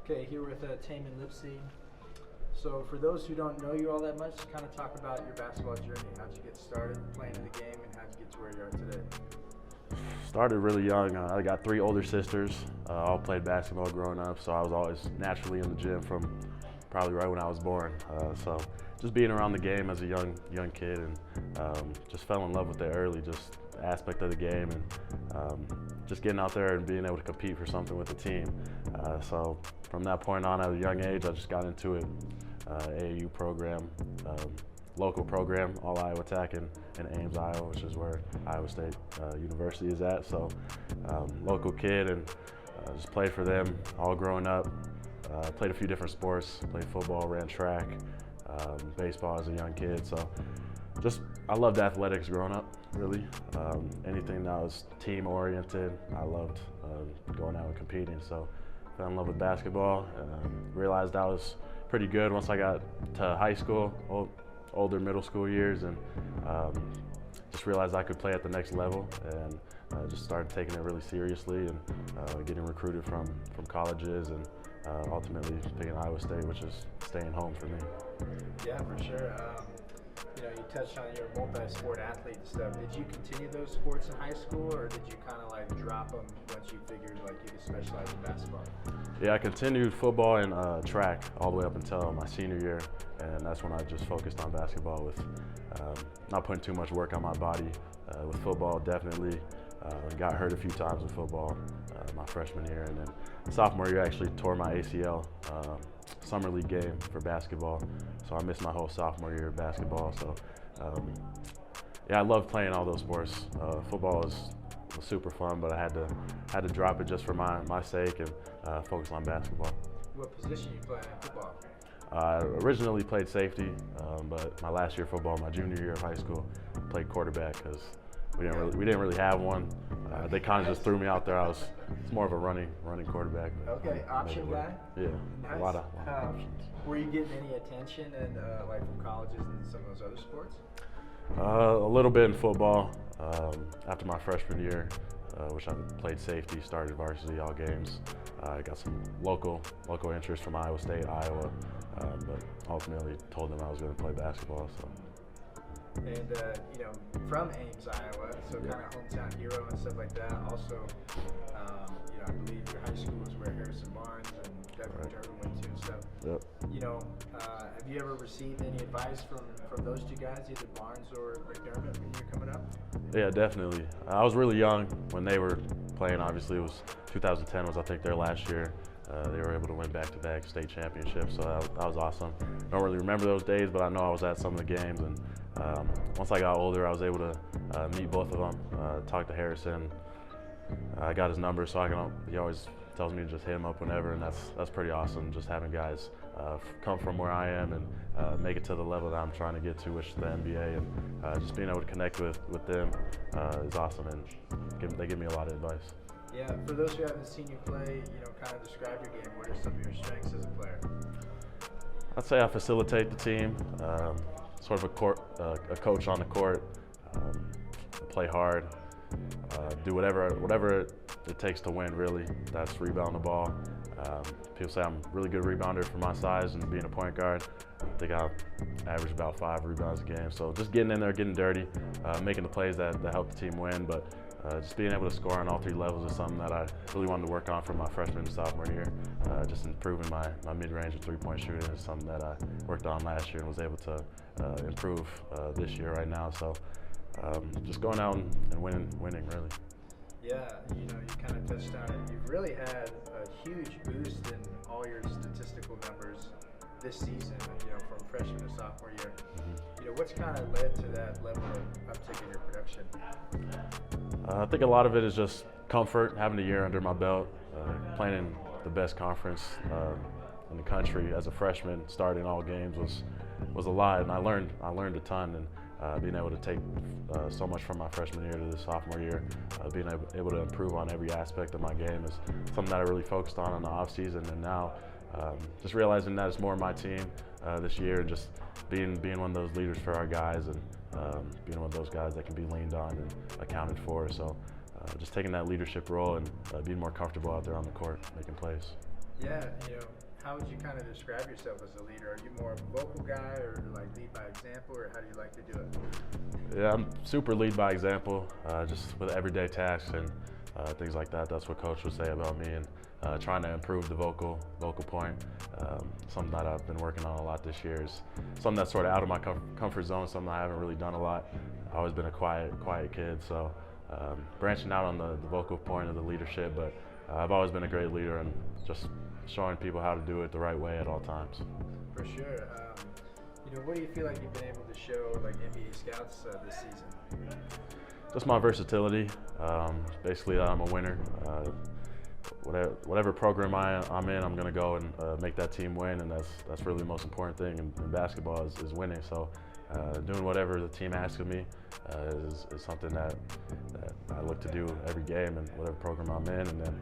Okay, here with Tamin Lipsey. So for those who don't know you all that much, kind of talk about your basketball journey. How'd you get started playing in the game and how'd you get to where you are today? Started really young. I got 3 older sisters. All played basketball growing up, so I was always naturally in the gym from probably right when I was born. So just being around the game as a young kid, and just fell in love with it early, just the aspect of the game, and just getting out there and being able to compete for something with the team. So from that point on, at a young age, I just got into it. AAU program, local program, all Iowa Tech in Ames, Iowa, which is where Iowa State University is at. So local kid, and just played for them all growing up. Played a few different sports, played football, ran track, baseball as a young kid. So I loved athletics growing up, really. Anything that was team oriented, I loved going out and competing. So fell in love with basketball, realized I was pretty good once I got to high school, older middle school years, and just realized I could play at the next level, and just started taking it really seriously, and getting recruited from colleges, and ultimately picking Iowa State, which is staying home for me. Yeah, for sure. You touched on your multi-sport athlete and stuff. Did you continue those sports in high school, or did you kind of like drop them once you figured like you could specialize in basketball? Yeah, I continued football and track all the way up until my senior year, and that's when I just focused on basketball with not putting too much work on my body. With football, definitely got hurt a few times in football my freshman year, and then sophomore year actually tore my ACL summer league game for basketball, so I missed my whole sophomore year of basketball. So yeah, I love playing all those sports. Football was super fun, but I had to drop it just for my sake and focus on basketball. What position you play in football? I originally played safety, but my last year of football, my junior year of high school, played quarterback because we didn't really have one. They kind of just threw me out there. It's more of a running quarterback. Okay, option guy. Yeah, nice. a lot of options. Were you getting any attention like from colleges and some of those other sports? A little bit in football. After my freshman year, which I played safety, started varsity all games. I got some local interest from Iowa State, Iowa, but ultimately told them I was going to play basketball. So. And from Ames, Iowa, so kind of hometown hero and stuff like that. Also, I believe your high school is where Harrison Barnes and Devin Durbin went to and stuff. Yep. Have you ever received any advice from those two guys, either Barnes or McDermott, when you were coming up? Yeah, definitely. I was really young when they were playing. Obviously, it was 2010 was I think their last year. They were able to win back-to-back state championships, so that was awesome. I don't really remember those days, but I know I was at some of the games, and once I got older, I was able to meet both of them, talk to Harrison. I got his number, so he always tells me to just hit him up whenever, and that's pretty awesome, just having guys come from where I am and make it to the level that I'm trying to get to, which is the NBA, and just being able to connect with them is awesome, and they give me a lot of advice. Yeah, for those who haven't seen you play, kind of describe your game. What are some of your strengths as a player? I'd say I facilitate the team, sort of a coach on the court, play hard, do whatever it takes to win, really. That's rebound the ball. People say I'm a really good rebounder for my size, and being a point guard, I think I average about 5 rebounds a game. So just getting in there, getting dirty, making the plays that help the team win, but just being able to score on all 3 levels is something that I really wanted to work on from my freshman and sophomore year. Just improving my mid-range and 3-point shooting is something that I worked on last year and was able to improve this year right now. So just going out and winning really. Yeah, you kind of touched on it. You've really had a huge boost in all your statistical numbers this season, from freshman to sophomore year. Mm-hmm. What's kind of led to that level of uptick in your production? I think a lot of it is just comfort, having a year under my belt, playing in the best conference in the country as a freshman, starting all games was a lot, and I learned a ton, and being able to take so much from my freshman year to the sophomore year, being able to improve on every aspect of my game is something that I really focused on in the off season, and now just realizing that it's more my team this year, and just being one of those leaders for our guys, and being one of those guys that can be leaned on and accounted for. So just taking that leadership role and being more comfortable out there on the court, making plays. Yeah, How would you kind of describe yourself as a leader? Are you more of a vocal guy, or like lead by example, or how do you like to do it? Yeah, I'm super lead by example, just with everyday tasks and things like that. That's what Coach would say about me, and trying to improve the vocal point. Something that I've been working on a lot this year is something that's sort of out of my comfort zone, something I haven't really done a lot. I've always been a quiet kid, so branching out on the vocal point of the leadership, but I've always been a great leader and just showing people how to do it the right way at all times. For sure. What do you feel like you've been able to show like NBA scouts this season? Just my versatility. Basically, that I'm a winner. Whatever program I'm in, I'm going to go and make that team win, and that's really the most important thing in basketball is winning. So doing whatever the team asks of me is something that I look to do every game and whatever program I'm in. And then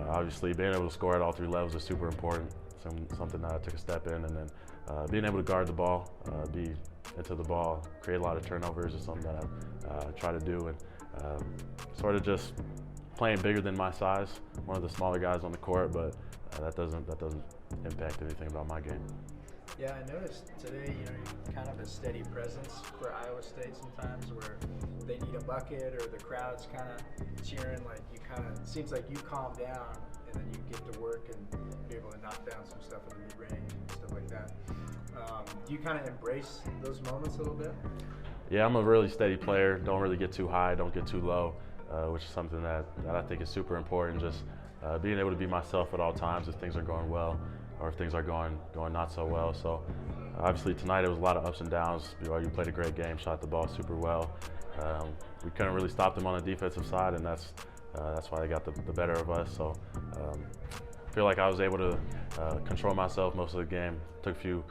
obviously being able to score at all three levels is super important. Something that I took a step in, and then being able to guard the ball, be into the ball, create a lot of turnovers is something that I try to do, and sort of just playing bigger than my size, one of the smaller guys on the court, but that doesn't impact anything about my game. Yeah, I noticed today, you're kind of a steady presence for Iowa State sometimes, where they need a bucket or the crowd's kind of cheering. Like seems like you calm down, and then you get to work and be able to knock down some stuff in the mid-range and stuff like that. Do you kind of embrace those moments a little bit? Yeah, I'm a really steady player. Don't really get too high, don't get too low, which is something that I think is super important. Just being able to be myself at all times if things are going well or if things are going not so well. So obviously tonight it was a lot of ups and downs. BYU played a great game, shot the ball super well. We couldn't really stop them on the defensive side, and that's why they got the better of us. So I feel like I was able to control myself most of the game. Took a few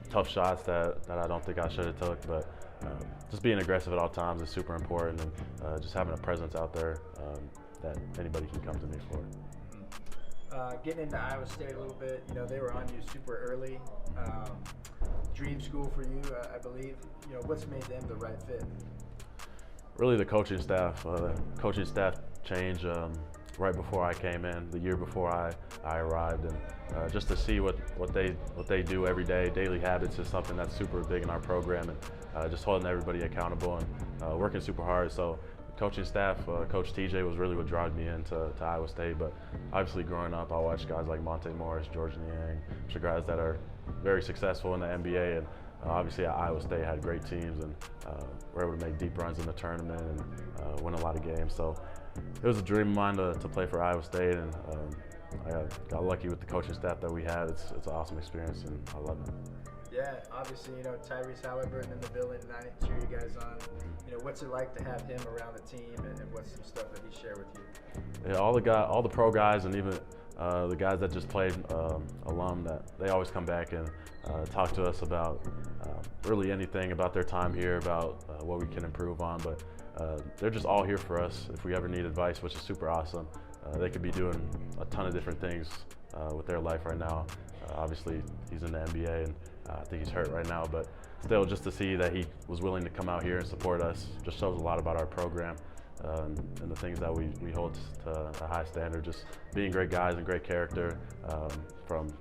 tough shots that I don't think I should have took, but just being aggressive at all times is super important, and just having a presence out there that anybody can come to me for. Getting into Iowa State a little bit, they were on you super early. Dream school for you, I believe. What's made them the right fit? Really the coaching staff. Coaching staff change right before I came in, the year before I arrived, and just to see what they do every day. Daily habits is something that's super big in our program, and just holding everybody accountable and working super hard. So coaching staff, Coach TJ was really what dragged me into Iowa State, but obviously growing up, I watched guys like Monte Morris, George Niang, which are guys that are very successful in the NBA, and obviously at Iowa State had great teams and were able to make deep runs in the tournament and win a lot of games. So it was a dream of mine to play for Iowa State, and I got lucky with the coaching staff that we had. It's an awesome experience, and I love it. Yeah, obviously, Tyrese Halliburton in the building tonight, cheer you guys on. What's it like to have him around the team, and what's some stuff that he shared with you? Yeah, all the pro guys, and even the guys that just played alum, that they always come back and talk to us about really anything about their time here, about what we can improve on. But they're just all here for us if we ever need advice, which is super awesome. They could be doing a ton of different things with their life right now. Obviously, he's in the NBA, and I think he's hurt right now, but still, just to see that he was willing to come out here and support us just shows a lot about our program and the things that we hold to a high standard. Just being great guys and great character from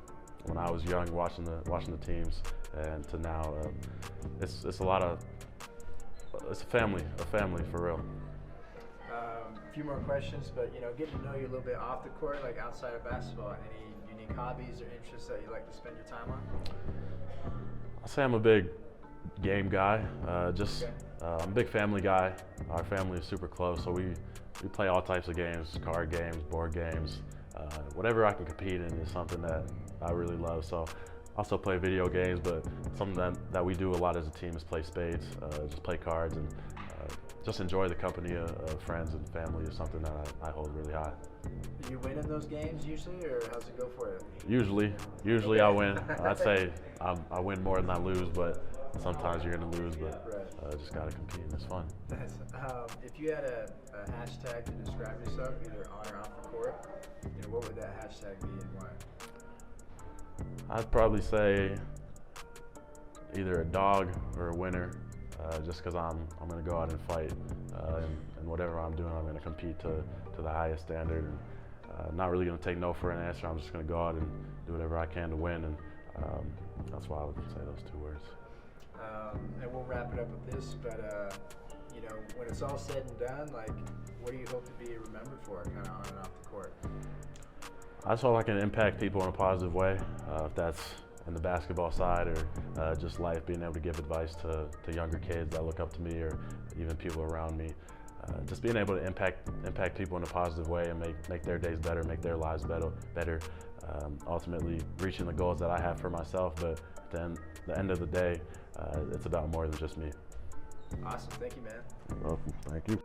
when I was young, watching the teams, and to now. It's a family for real. A few more questions, but getting to know you a little bit off the court, like outside of basketball. Any unique hobbies or interests that you like to spend your time on? I'll say I'm a big game guy. I'm a big family guy. Our family is super close, so we play all types of games, card games, board games. Whatever I can compete in is something that I really love. So I also play video games, but something that we do a lot as a team is play spades, just play cards, and just enjoy the company of friends and family is something that I hold really high. Do you win in those games usually, or how's it go for you? Usually okay. I win. I'd say I win more than I lose, but sometimes you're going to lose, but just got to compete, and it's fun. If you had a hashtag to describe yourself, either on or off the court, what would that hashtag be and why? I'd probably say either a dog or a winner, just because I'm going to go out and fight, and whatever I'm doing, I'm going to compete to the highest standard. And not really going to take no for an answer. I'm just going to go out and do whatever I can to win, and that's why I would say those two words. And we'll wrap it up with this, but you know, when it's all said and done, like, what do you hope to be remembered for, kind of on and off the court? I just hope I can impact people in a positive way, if that's in the basketball side or just life, being able to give advice to younger kids that look up to me or even people around me. Just being able to impact people in a positive way and make their days better, make their lives better. Ultimately reaching the goals that I have for myself, but at the end of the day, it's about more than just me. Awesome, thank you, man. You're welcome, thank you.